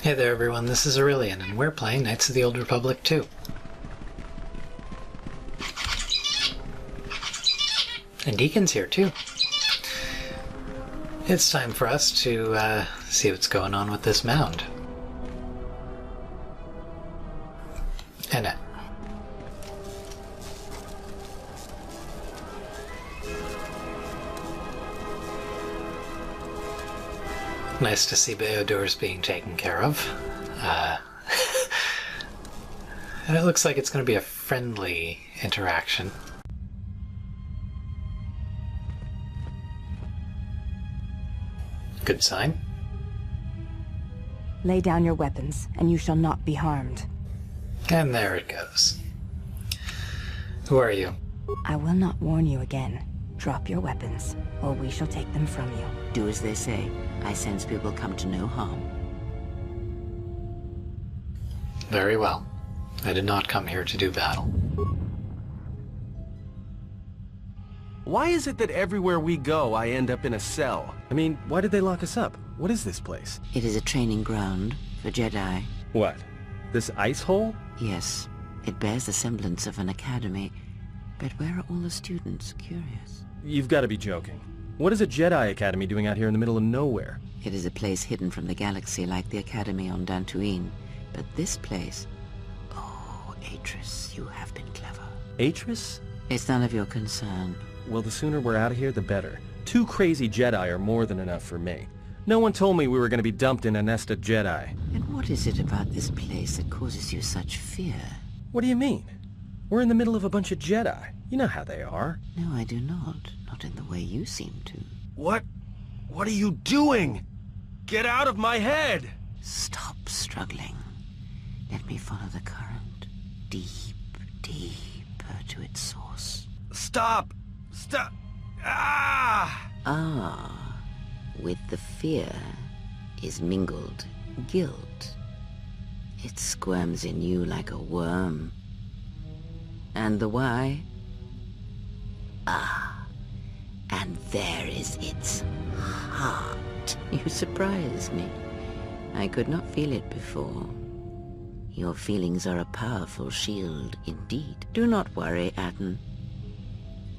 Hey there everyone, this is Aurelian, and we're playing Knights of the Old Republic 2. And Deacon's here too. It's time for us to see what's going on with this mound. And nice to see Beodor's being taken care of. And it looks like it's going to be a friendly interaction. Good sign. Lay down your weapons, and you shall not be harmed. And there it goes. Who are you? I will not warn you again. Drop your weapons, or we shall take them from you. Do as they say. I sense people come to no harm. Very well. I did not come here to do battle. Why is it that everywhere we go, I end up in a cell? I mean, why did they lock us up? What is this place? It is a training ground for Jedi. What? This ice hole? Yes, it bears the semblance of an academy. But where are all the students? Curious. You've got to be joking. What is a Jedi Academy doing out here in the middle of nowhere? It is a place hidden from the galaxy like the Academy on Dantooine. But this place... Oh, Atris, you have been clever. Atris? It's none of your concern. Well, the sooner we're out of here, the better. 2 crazy Jedi are more than enough for me. No one told me we were going to be dumped in a nest of Jedi. And what is it about this place that causes you such fear? What do you mean? We're in the middle of a bunch of Jedi. You know how they are. No, I do not. Not in the way you seem to. What? What are you doing? Get out of my head! Stop struggling. Let me follow the current. Deep, deeper to its source. Stop! Stop! Ah! Ah, with the fear is mingled guilt. It squirms in you like a worm. And the why? Ah, and there is its heart. You surprise me. I could not feel it before. Your feelings are a powerful shield indeed. Do not worry, Atten.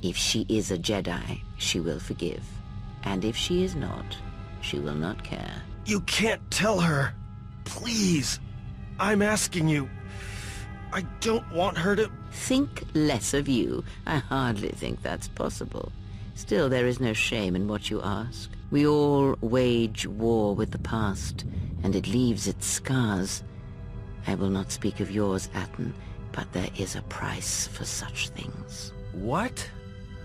If she is a Jedi, she will forgive. And if she is not, she will not care. You can't tell her. Please. I'm asking you. I don't want her to... Think less of you. I hardly think that's possible. Still, there is no shame in what you ask. We all wage war with the past, and it leaves its scars. I will not speak of yours, Atten, but there is a price for such things. What?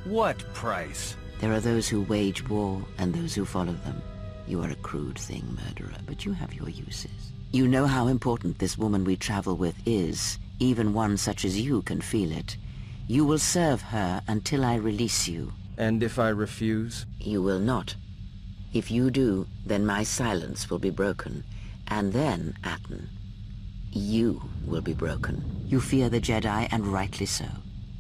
What price? There are those who wage war and those who follow them. You are a crude thing, murderer, but you have your uses. You know how important this woman we travel with is. Even one such as you can feel it. You will serve her until I release you. And if I refuse? You will not. If you do, then my silence will be broken. And then, Atten, you will be broken. You fear the Jedi, and rightly so.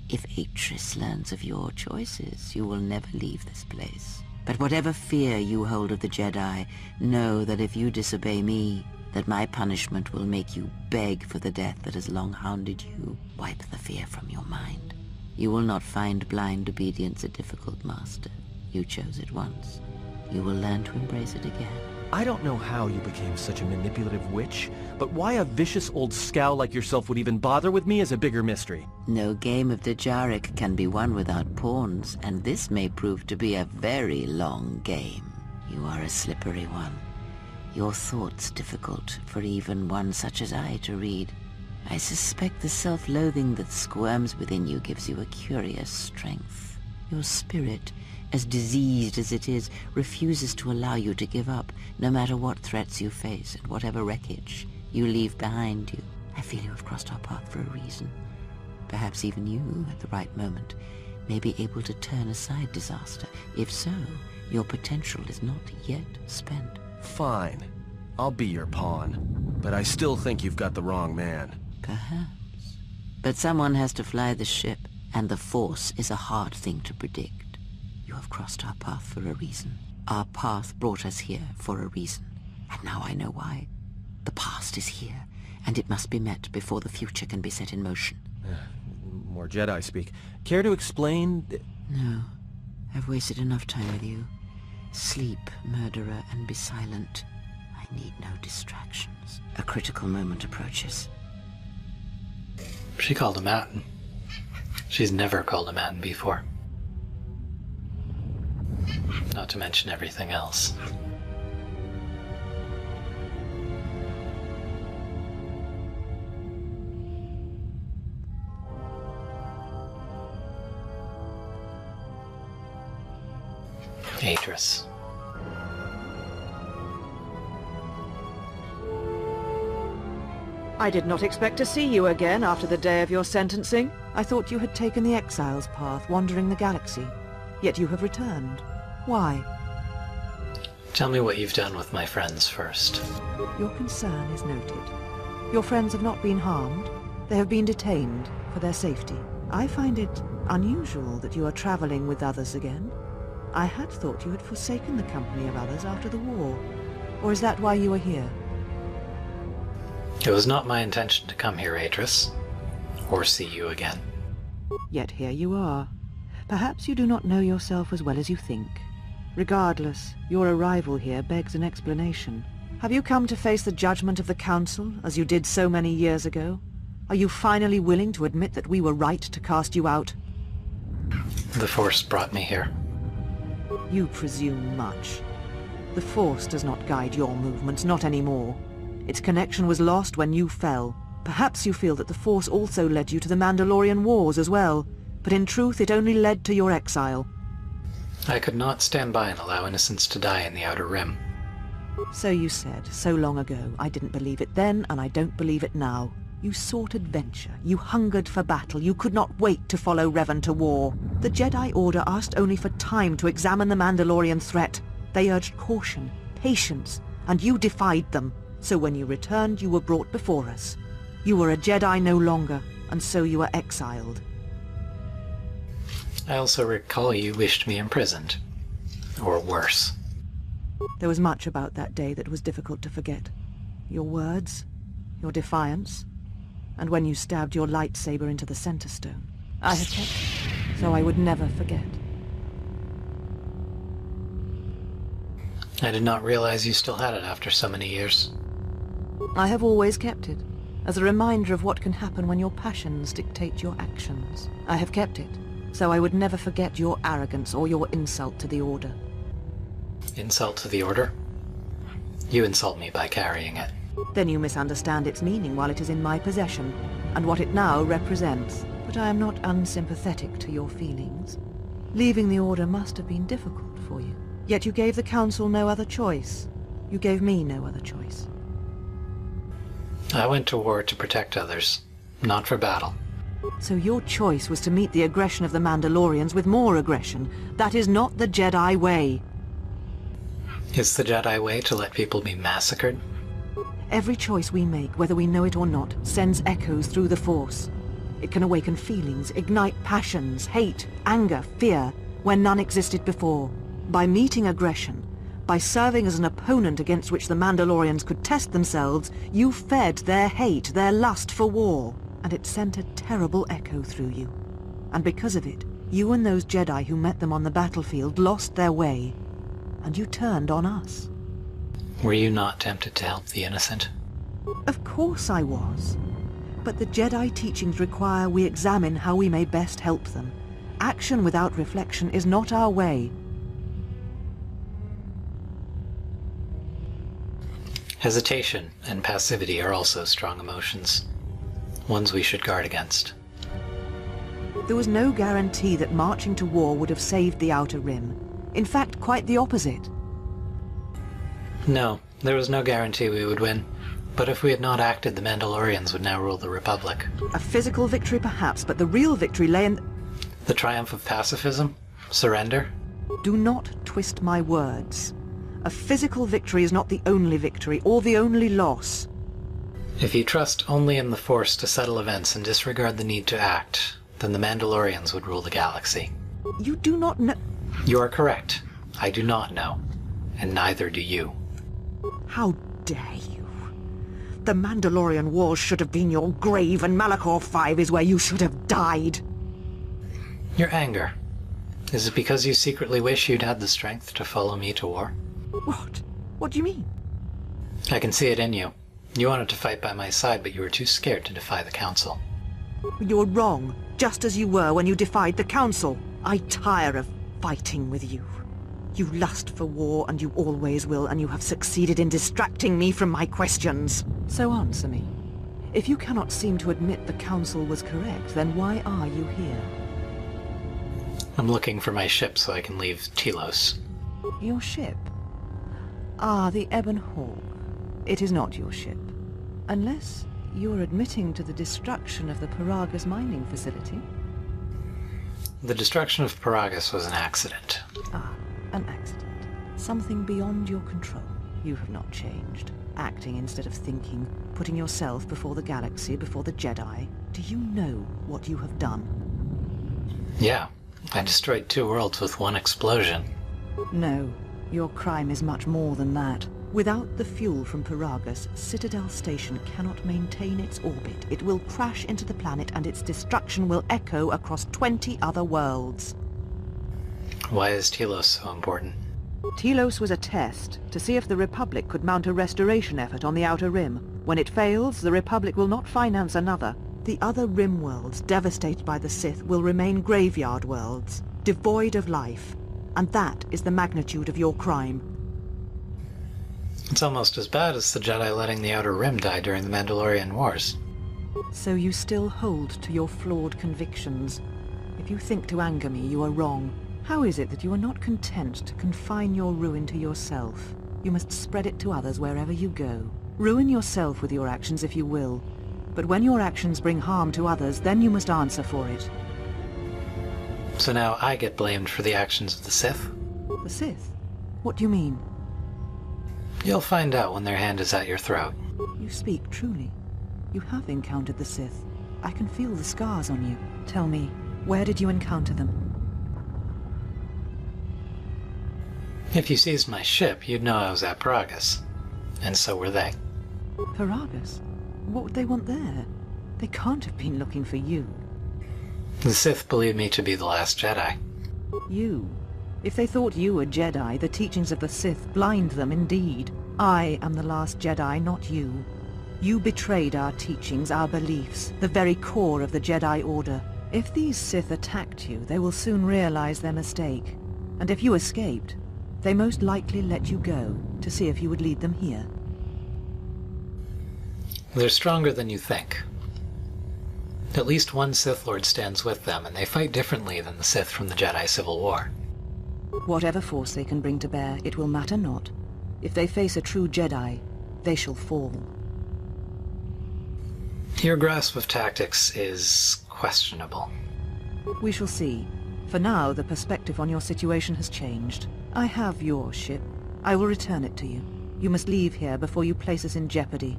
If Atris learns of your choices, you will never leave this place. But whatever fear you hold of the Jedi, know that if you disobey me, that my punishment will make you beg for the death that has long hounded you. Wipe the fear from your mind. You will not find blind obedience a difficult master. You chose it once. You will learn to embrace it again. I don't know how you became such a manipulative witch, but why a vicious old scowl like yourself would even bother with me is a bigger mystery. No game of Dejaric can be won without pawns, and this may prove to be a very long game. You are a slippery one. Your thoughts difficult for even one such as I to read. I suspect the self-loathing that squirms within you gives you a curious strength. Your spirit, as diseased as it is, refuses to allow you to give up, no matter what threats you face and whatever wreckage you leave behind you. I feel you have crossed our path for a reason. Perhaps even you, at the right moment, may be able to turn aside disaster. If so, your potential is not yet spent. Fine. I'll be your pawn. But I still think you've got the wrong man. Perhaps. But someone has to fly the ship, and the Force is a hard thing to predict. You have crossed our path for a reason. Our path brought us here for a reason. And now I know why. The past is here, and it must be met before the future can be set in motion. More Jedi speak. Care to explain? No. I've wasted enough time with you. Sleep, murderer, and be silent. I need no distractions. A critical moment approaches. She called him out. She's never called him out before. Not to mention everything else. Atris. I did not expect to see you again after the day of your sentencing. I thought you had taken the Exile's path, wandering the galaxy. Yet you have returned. Why? Tell me what you've done with my friends first. Your concern is noted. Your friends have not been harmed. They have been detained for their safety. I find it unusual that you are traveling with others again. I had thought you had forsaken the company of others after the war. Or is that why you are here? It was not my intention to come here, Atris, or see you again. Yet here you are. Perhaps you do not know yourself as well as you think. Regardless, your arrival here begs an explanation. Have you come to face the judgment of the Council, as you did so many years ago? Are you finally willing to admit that we were right to cast you out? The Force brought me here. You presume much. The Force does not guide your movements, not anymore. Its connection was lost when you fell. Perhaps you feel that the Force also led you to the Mandalorian Wars as well, but in truth it only led to your exile. I could not stand by and allow innocents to die in the Outer Rim. So you said, so long ago. I didn't believe it then, and I don't believe it now. You sought adventure. You hungered for battle. You could not wait to follow Revan to war. The Jedi Order asked only for time to examine the Mandalorian threat. They urged caution, patience, and you defied them. So when you returned, you were brought before us. You were a Jedi no longer, and so you were exiled. I also recall you wished me imprisoned. Or worse. There was much about that day that was difficult to forget. Your words, your defiance, and when you stabbed your lightsaber into the center stone. I have kept it, so I would never forget. I did not realize you still had it after so many years. I have always kept it, as a reminder of what can happen when your passions dictate your actions. I have kept it, so I would never forget your arrogance or your insult to the Order. Insult to the Order? You insult me by carrying it. Then you misunderstand its meaning while it is in my possession, and what it now represents. But I am not unsympathetic to your feelings. Leaving the Order must have been difficult for you. Yet you gave the Council no other choice. You gave me no other choice. I went to war to protect others, not for battle. So your choice was to meet the aggression of the Mandalorians with more aggression. That is not the Jedi way. Is the Jedi way to let people be massacred? Every choice we make, whether we know it or not, sends echoes through the Force. It can awaken feelings, ignite passions, hate, anger, fear, where none existed before. By meeting aggression, by serving as an opponent against which the Mandalorians could test themselves, you fed their hate, their lust for war, and it sent a terrible echo through you. And because of it, you and those Jedi who met them on the battlefield lost their way, and you turned on us. Were you not tempted to help the innocent? Of course I was. But the Jedi teachings require we examine how we may best help them. Action without reflection is not our way. Hesitation and passivity are also strong emotions, ones we should guard against. There was no guarantee that marching to war would have saved the Outer Rim. In fact, quite the opposite. No, there was no guarantee we would win. But if we had not acted, the Mandalorians would now rule the Republic. A physical victory perhaps, but the real victory lay in... The triumph of pacifism? Surrender? Do not twist my words. A physical victory is not the only victory, or the only loss. If you trust only in the Force to settle events and disregard the need to act, then the Mandalorians would rule the galaxy. You do not know... You are correct. I do not know. And neither do you. How dare you? The Mandalorian Wars should have been your grave, and Malachor 5 is where you should have died. Your anger. Is it because you secretly wish you'd had the strength to follow me to war? What? What do you mean? I can see it in you. You wanted to fight by my side, but you were too scared to defy the Council. You're wrong, just as you were when you defied the Council. I tire of fighting with you. You lust for war, and you always will, and you have succeeded in distracting me from my questions. So answer me. If you cannot seem to admit the Council was correct, then why are you here? I'm looking for my ship so I can leave Telos. Your ship? Ah, the Ebon Hawk. It is not your ship. Unless you're admitting to the destruction of the Paragus mining facility. The destruction of Paragus was an accident. Ah, an accident. Something beyond your control. You have not changed. Acting instead of thinking, putting yourself before the galaxy, before the Jedi. Do you know what you have done? Yeah, I destroyed 2 worlds with 1 explosion. No, your crime is much more than that. Without the fuel from Paragus, Citadel Station cannot maintain its orbit. It will crash into the planet and its destruction will echo across 20 other worlds. Why is Telos so important? Telos was a test to see if the Republic could mount a restoration effort on the Outer Rim. When it fails, the Republic will not finance another. The other Rim worlds, devastated by the Sith, will remain graveyard worlds, devoid of life. And that is the magnitude of your crime. It's almost as bad as the Jedi letting the Outer Rim die during the Mandalorian Wars. So you still hold to your flawed convictions. If you think to anger me, you are wrong. How is it that you are not content to confine your ruin to yourself? You must spread it to others wherever you go. Ruin yourself with your actions if you will. But when your actions bring harm to others, then you must answer for it. So now I get blamed for the actions of the Sith? The Sith? What do you mean? You'll find out when their hand is at your throat. You speak truly. You have encountered the Sith. I can feel the scars on you. Tell me, where did you encounter them? If you seized my ship, you'd know I was at Paragus. And so were they. Paragus? What would they want there? They can't have been looking for you. The Sith believed me to be the last Jedi. You? If they thought you were Jedi, the teachings of the Sith blind them indeed. I am the last Jedi, not you. You betrayed our teachings, our beliefs, the very core of the Jedi Order. If these Sith attacked you, they will soon realize their mistake. And if you escaped, they most likely let you go to see if you would lead them here. They're stronger than you think. At least 1 Sith Lord stands with them, and they fight differently than the Sith from the Jedi Civil War. Whatever force they can bring to bear, it will matter not. If they face a true Jedi, they shall fall. Your grasp of tactics is questionable. We shall see. For now, the perspective on your situation has changed. I have your ship. I will return it to you. You must leave here before you place us in jeopardy.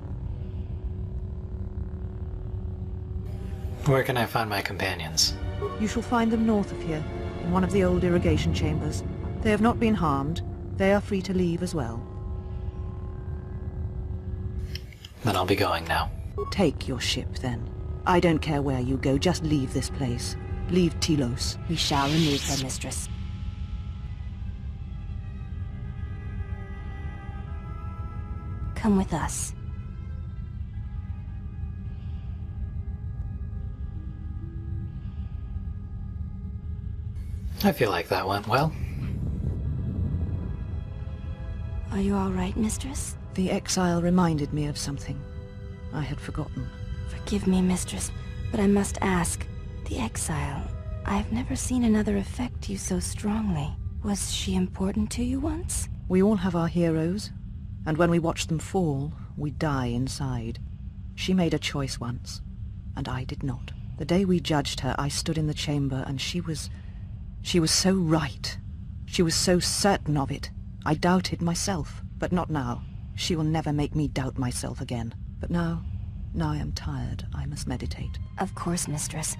Where can I find my companions? You shall find them north of here, in one of the old irrigation chambers. They have not been harmed. They are free to leave as well. Then I'll be going now. Take your ship, then. I don't care where you go, just leave this place. Leave Telos. We shall remove her, mistress. Come with us. I feel like that went well. Are you all right, mistress? The exile reminded me of something I had forgotten. Forgive me, mistress, but I must ask. The exile, I've never seen another affect you so strongly. Was she important to you once? We all have our heroes, and when we watch them fall, we die inside. She made a choice once, and I did not. The day we judged her, I stood in the chamber, and she was so right. She was so certain of it. I doubted myself, but not now. She will never make me doubt myself again. But now I am tired. I must meditate. Of course, mistress.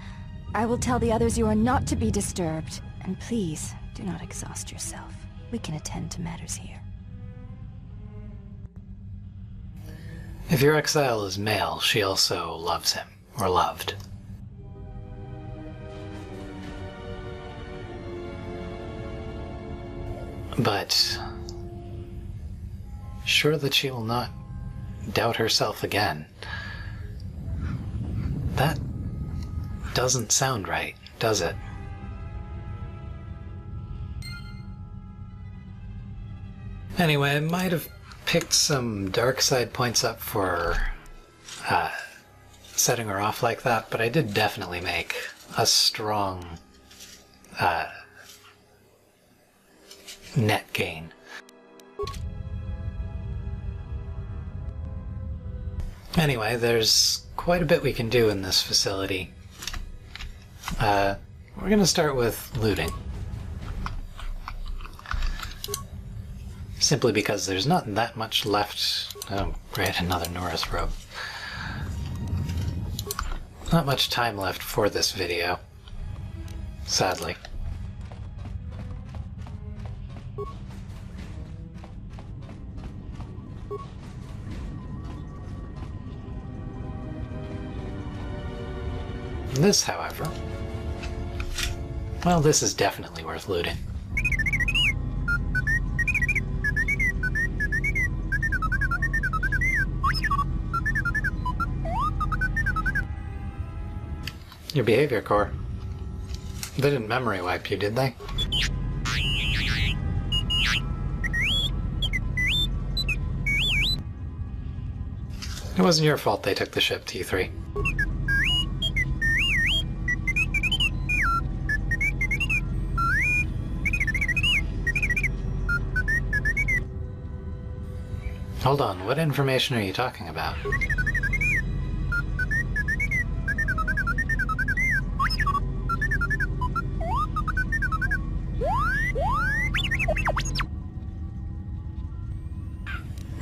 I will tell the others you are not to be disturbed. And please, do not exhaust yourself. We can attend to matters here. If your exile is male, she also loves him, or loved. But sure that she will not doubt herself again. That doesn't sound right, does it? Anyway, I might have picked some dark side points up for setting her off like that, but I did definitely make a strong net gain. Anyway, there's quite a bit we can do in this facility. We're going to start with looting. Simply because there's not that much left. Oh, great, another Norris robe. Not much time left for this video, sadly. This, however, well, this is definitely worth looting. Your behavior core. They didn't memory wipe you, did they? It wasn't your fault they took the ship, T3. Hold on, what information are you talking about?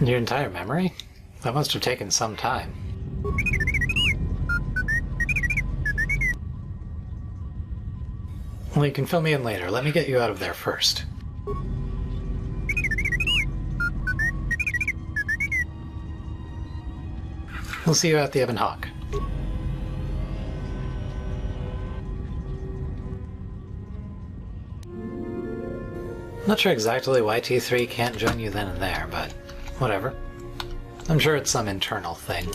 Your entire memory? That must have taken some time. Well, you can fill me in later. Let me get you out of there first. We'll see you at the Ebon Hawk. Not sure exactly why T3 can't join you then and there, but whatever. I'm sure it's some internal thing.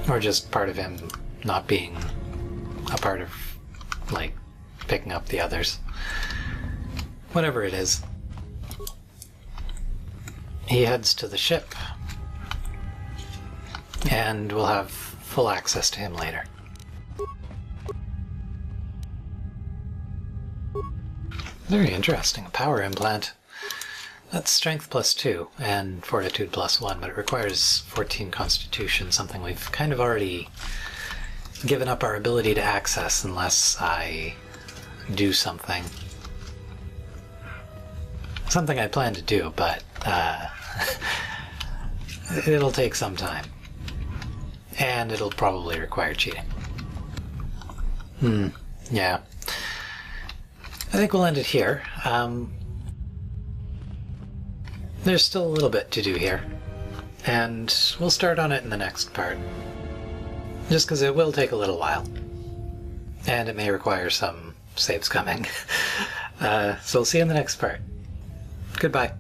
Or just part of him not being a part of, like, picking up the others. Whatever it is. He heads to the ship, and we'll have full access to him later. Very interesting. A power implant. That's strength +2 and fortitude +1, but it requires 14 constitution, something we've kind of already given up our ability to access unless I do something. Something I plan to do, but it'll take some time. And it'll probably require cheating. Yeah. I think we'll end it here. There's still a little bit to do here, and we'll start on it in the next part. Just because it will take a little while, and it may require some saves coming. So we'll see you in the next part. Goodbye.